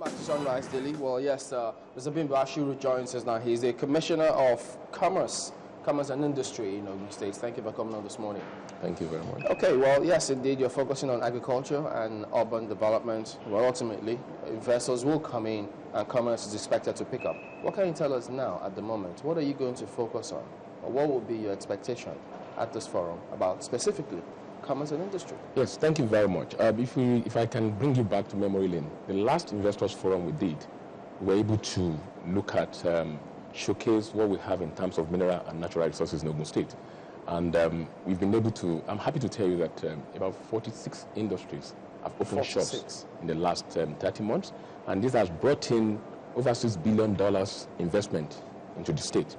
Welcome back to Sunrise Daily. Well, yes, Mr. Bimbo Ashiru joins us now. He's the Commissioner of Commerce and Industry in Ogun State. Thank you for coming on this morning. Thank you very much. Okay, well, yes, indeed, you're focusing on agriculture and urban development. Well, ultimately, investors will come in and commerce is expected to pick up. What can you tell us now at the moment? What are you going to focus on? Or what will be your expectation at this forum about specifically commerce and industry? Yes, thank you very much. If I can bring you back to memory lane, the last investors forum we did, we were able to look at, showcase what we have in terms of mineral and natural resources in Ogun State. And we've been able to, I'm happy to tell you that about 46 industries have opened shops in the last 30 months. And this has brought in over $6 billion investment into the state.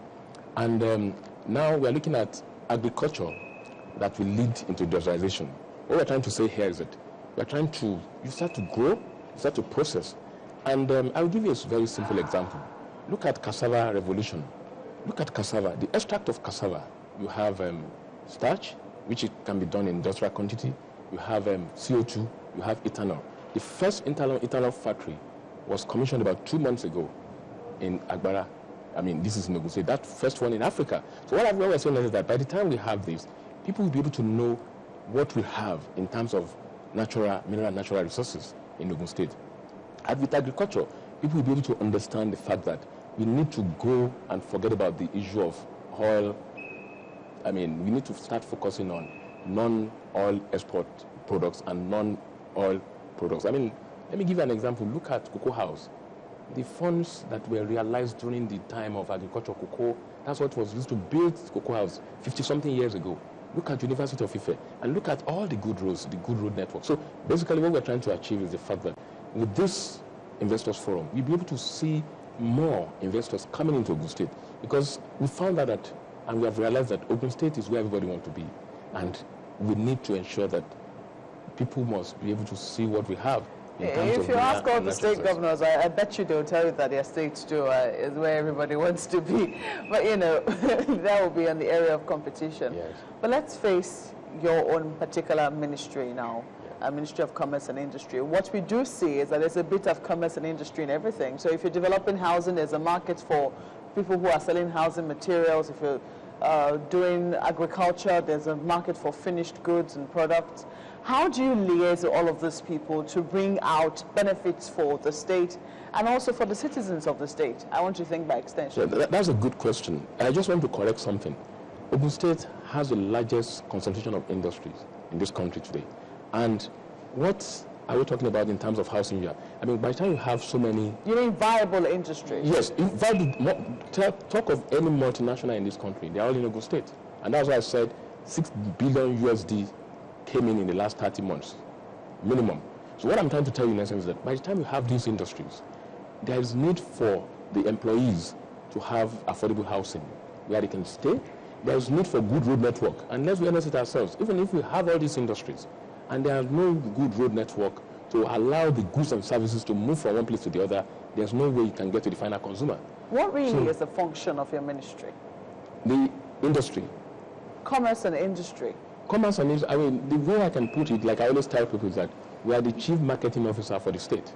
And now we're looking at agriculture that will lead into industrialization. What we're trying to say here is that we're trying to, you start to grow, you start to process. And I'll give you a very simple example. Look at cassava revolution. Look at cassava, the extract of cassava. You have starch, which it can be done in industrial quantity. You have CO2, you have ethanol. The first ethanol factory was commissioned about 2 months ago in Agbara. I mean, this is in Ogun State, that first one in Africa. So what we're saying is that by the time we have this, people will be able to know what we have in terms of mineral and natural resources in Ogun State. And with agriculture, people will be able to understand the fact that we need to go and forget about the issue of oil. I mean, we need to start focusing on non-oil export products and non-oil products. I mean, let me give you an example. Look at Cocoa House. The funds that were realized during the time of agriculture cocoa, that's what was used to build Cocoa House 50-something years ago. Look at University of Ife and look at all the good roads, the good road network. So basically what we're trying to achieve is the fact that with this investors forum, we'll be able to see more investors coming into Ogun State, because we found out that, and we have realized that Ogun State is where everybody wants to be. And we need to ensure that people must be able to see what we have. If you ask all the state governors, I bet you they'll tell you that their state too is where everybody wants to be. But you know, that will be in the area of competition. Yes. But let's face your own particular ministry now, Ministry of Commerce and Industry. What we do see is that there's a bit of commerce and industry in everything. So if you're developing housing, there's a market for people who are selling housing materials. If you're doing agriculture, there's a market for finished goods and products. How do you liaise with all of these people to bring out benefits for the state and also for the citizens of the state? I want you to think by extension. Yeah, that's a good question. I just want to correct something. Ogun State has the largest concentration of industries in this country today. And what are we talking about in terms of housing here? I mean, by the time you have so many... You mean viable industries? Yes. Talk of any multinational in this country. They're all in Ogun State. And that's why I said $6 billion USD came in the last 30 months, minimum. So what I'm trying to tell you in essence is that by the time you have these industries, there is need for the employees to have affordable housing where they can stay. There is need for good road network. And let's be honest with ourselves, even if we have all these industries and there is no good road network to allow the goods and services to move from one place to the other, there's no way you can get to the final consumer. What really is the function of your ministry? The industry. Commerce and industry. Commerce and industry, I mean, the way I can put it, like I always tell people, is that we are the chief marketing officer for the state.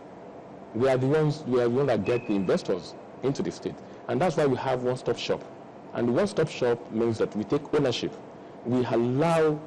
We are the ones that get the investors into the state. And that's why we have one-stop shop. And the one-stop shop means that we take ownership. We allow,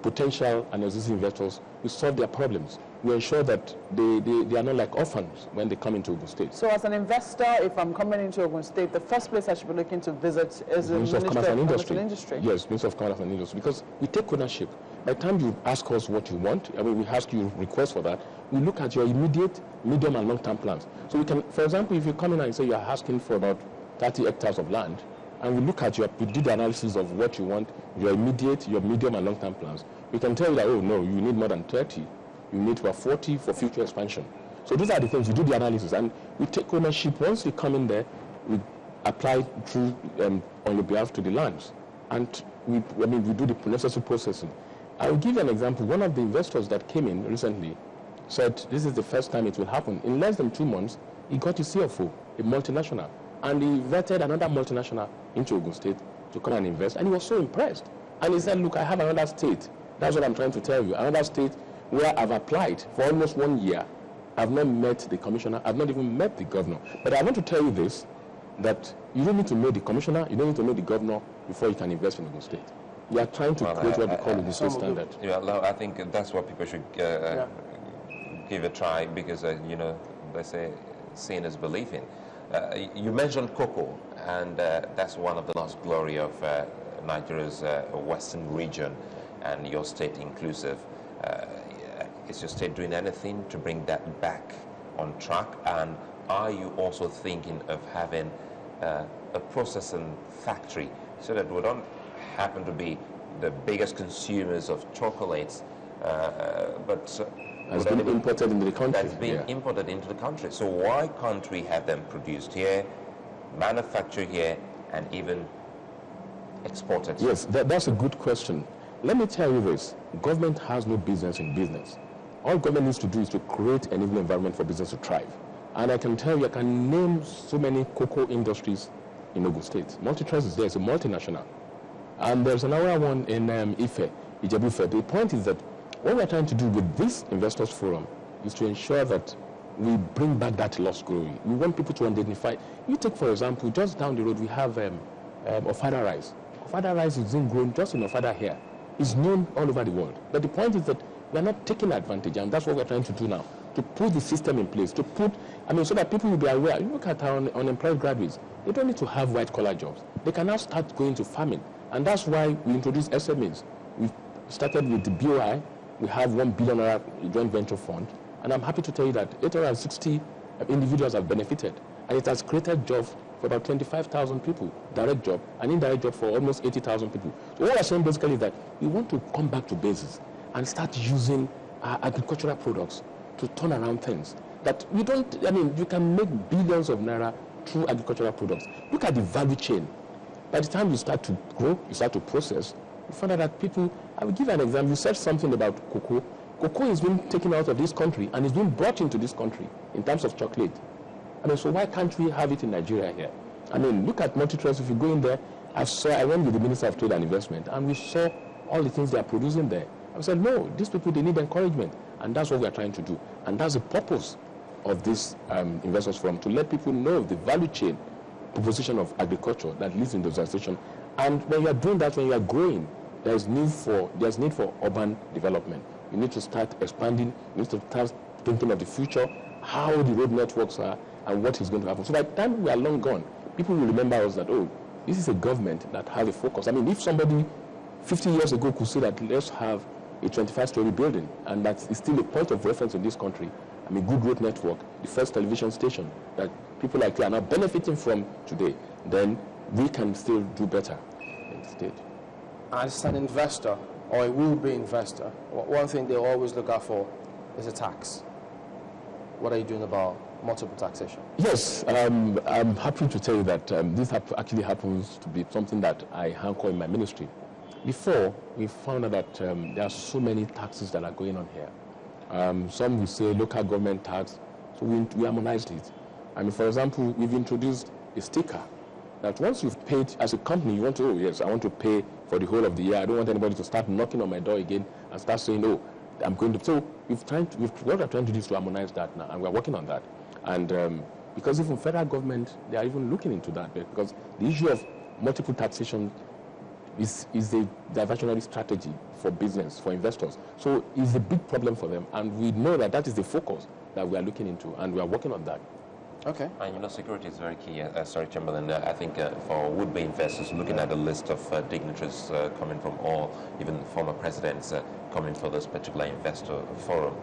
potential and existing investors, we solve their problems. We ensure that they are not like orphans when they come into Ogun State. So as an investor, if I'm coming into Ogun State, the first place I should be looking to visit is the Ministry of Commerce and Industry. Yes, Ministry of Commerce and Industry, because we take ownership. By the time you ask us what you want, we ask you request for that, we look at your immediate, medium and long-term plans. So we can, for example, if you come in and say you're asking for about 30 hectares of land, and we look at we do the analysis of what you want, your immediate, your medium and long-term plans, we can tell you that, oh no, you need more than 30. You need about 40 for future expansion. So those are the things, we do the analysis and we take ownership. Once we come in there, we apply through on your behalf to the lands. And we do the necessary processing. I will give you an example. One of the investors that came in recently said this is the first time it will happen. In less than 2 months, he got his CFO, a multinational. And he vetted another multinational into Ogun State to come and invest. And he was so impressed. And he said, look, I have another state. That's what I'm trying to tell you. Another state where I've applied for almost 1 year I've not met the commissioner. I've not even met the governor. But I want to tell you this, that you don't need to know the commissioner, you don't need to know the governor before you can invest in Ogun State. We are trying to create what we call the state standard. Yeah, I think that's what people should give a try, because, you know, they say seeing is believing. You mentioned cocoa, and that's one of the lost glory of Nigeria's western region, and your state inclusive. Is your state doing anything to bring that back on track? And are you also thinking of having a processing factory so that we don't happen to be the biggest consumers of chocolates, but has been imported into the country. That's been imported into the country. So why can't we have them produced here, manufactured here, and even exported? Yes, that's a good question. Let me tell you this. Government has no business in business. All government needs to do is to create an enabling environment for business to thrive. And I can tell you, I can name so many cocoa industries in Ogun State. MultiTrust is there, it's a multinational. And there's another one in Ife, Ijebu-Ife. The point is that what we're trying to do with this Investors Forum is to ensure that we bring back that lost glory. We want people to identify. You take, for example, just down the road, we have Ofada rice. Ofada rice is being grown just in Ofada here. It's known all over the world. But the point is that we're not taking advantage, and that's what we're trying to do now, to put the system in place, to put, so that people will be aware. You look at our unemployed graduates, they don't need to have white-collar jobs. They can now start going to farming, and that's why we introduced SMEs. We've started with the BOI. We have $1 billion joint venture fund, and I'm happy to tell you that 860 individuals have benefited, and it has created jobs for about 25,000 people, direct job, and indirect job for almost 80,000 people. So what we're saying basically is that we want to come back to basics and start using agricultural products to turn around things. That we don't, you can make billions of naira through agricultural products. Look at the value chain. By the time you start to grow, you start to process, you find out that people, I will give you an example. You said something about cocoa. Cocoa is being taken out of this country and is being brought into this country in terms of chocolate. So why can't we have it in Nigeria here? Look at MultiTrust. If you go in there, I went with the Minister of Trade and Investment, and we saw all the things they are producing there. I said, no, these people, they need encouragement, and that's what we are trying to do. And that's the purpose of this Investors Forum, to let people know the value chain proposition of agriculture that leads in industrialization. And when you are doing that, when you are growing, there's need for urban development. You need to start expanding. You need to start thinking of the future, how the road networks are, and what is going to happen. So by the time we are long gone, people will remember us that, oh, this is a government that has a focus. If somebody 50 years ago could say that let's have a 25-story building, and that is still a point of reference in this country, good road network, the first television station that people like you are now benefiting from today, then we can still do better in the state. As an investor, or a will-be investor, one thing they always look out for is a tax. What are you doing about multiple taxation? Yes, I'm happy to tell you that this actually happens to be something that I handle in my ministry. Before, we found out that there are so many taxes that are going on here. Some will say local government tax, so we harmonized it. For example, we've introduced a sticker that once you've paid, as a company, you want to, oh yes, I want to pay for the whole of the year. I don't want anybody to start knocking on my door again and start saying, oh, I'm going to. So what we're trying to do is to harmonize that now, and we're working on that. And because even federal government, they are even looking into that, because the issue of multiple taxation is a diversionary strategy for business, for investors. So it's a big problem for them, and we know that is the focus that we are looking into, and we are working on that. Okay. And security is very key. Sorry, Chamberlain. I think for would-be investors, looking at the list of dignitaries coming from all, even former presidents coming for this particular investor forum,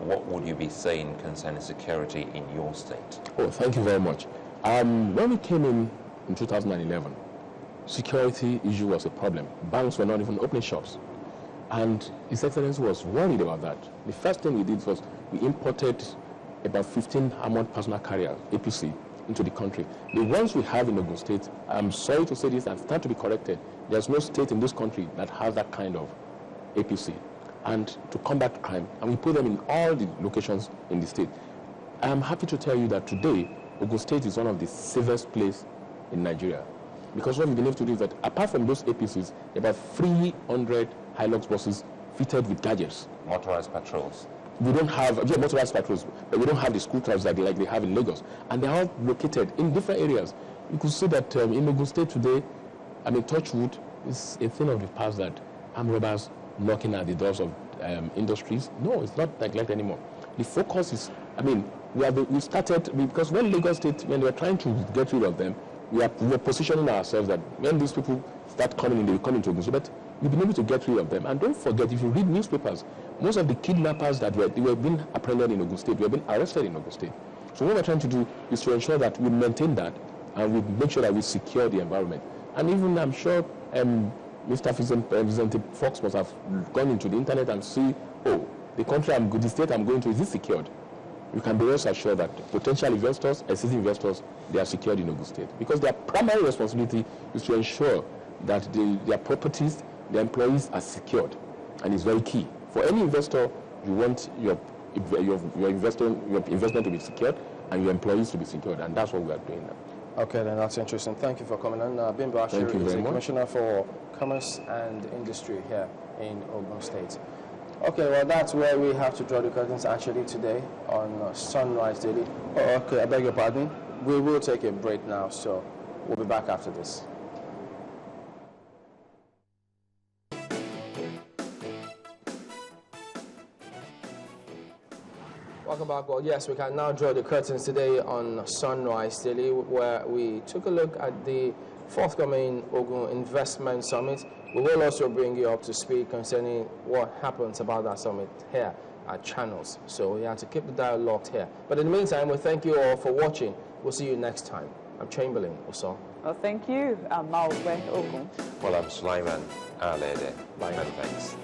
what would you be saying concerning security in your state? Oh, thank you very much. When we came in 2011, security issue was a problem. Banks were not even opening shops. And His Excellency was worried about that. The first thing we did was we imported about 15 armored personal carriers, APC, into the country. The ones we have in Ogun State, I'm sorry to say this and stand to be corrected, there's no state in this country that has that kind of APC. And to combat crime, and we put them in all the locations in the state. I'm happy to tell you that today, Ogun State is one of the safest places in Nigeria. Because what we've been able to do is that apart from those APCs, about 300 Hilux buses fitted with gadgets. Motorized patrols. We don't have motorized patrols, but we don't have the school clubs like they have in Lagos, and they're all located in different areas. You could see that in Ogun State today, I mean, touchwood is a thing of the past that armed robbers knocking at the doors of industries. No, it's not like that anymore. The focus is, I mean, we started, because when Lagos State, when we were trying to get rid of them, we were positioning ourselves that when these people start coming in, they will come into Ogun State, but we've been able to get rid of them. And don't forget, if you read newspapers, most of the kidnappers that were being apprehended in Ogun State were being arrested in Ogun State. So what we're trying to do is to ensure that we maintain that and we make sure that we secure the environment. And even, I'm sure, Mr. Representative Fox must have gone into the internet and see, oh, the state I'm going to, is this secured? You can be rest assured that potential investors, existing investors, they are secured in Ogun State. Because their primary responsibility is to ensure that their properties, their employees are secured. And it's very key. For any investor, you want your investment to be secured and your employees to be secured. And that's what we are doing now. Okay, then that's interesting. Thank you for coming on. Bimbo Ashiri is the Commissioner for Commerce and Industry here in Ogun State. Okay, well, that's where we have to draw the curtains actually today on Sunrise Daily. Oh, okay, I beg your pardon. We will take a break now, so we'll be back after this. Welcome back. Well, yes, we can now draw the curtains today on Sunrise Daily, where we took a look at the forthcoming Ogun Investment Summit. We will also bring you up to speed concerning what happens about that summit here at Channels. So we have to keep the dial locked here. But in the meantime, we thank you all for watching. We'll see you next time. I'm Chamberlain Oso. Well, thank you. I'm Malwe Ogun. Well, I'm Sulaiman Alede. Bye. Many thanks.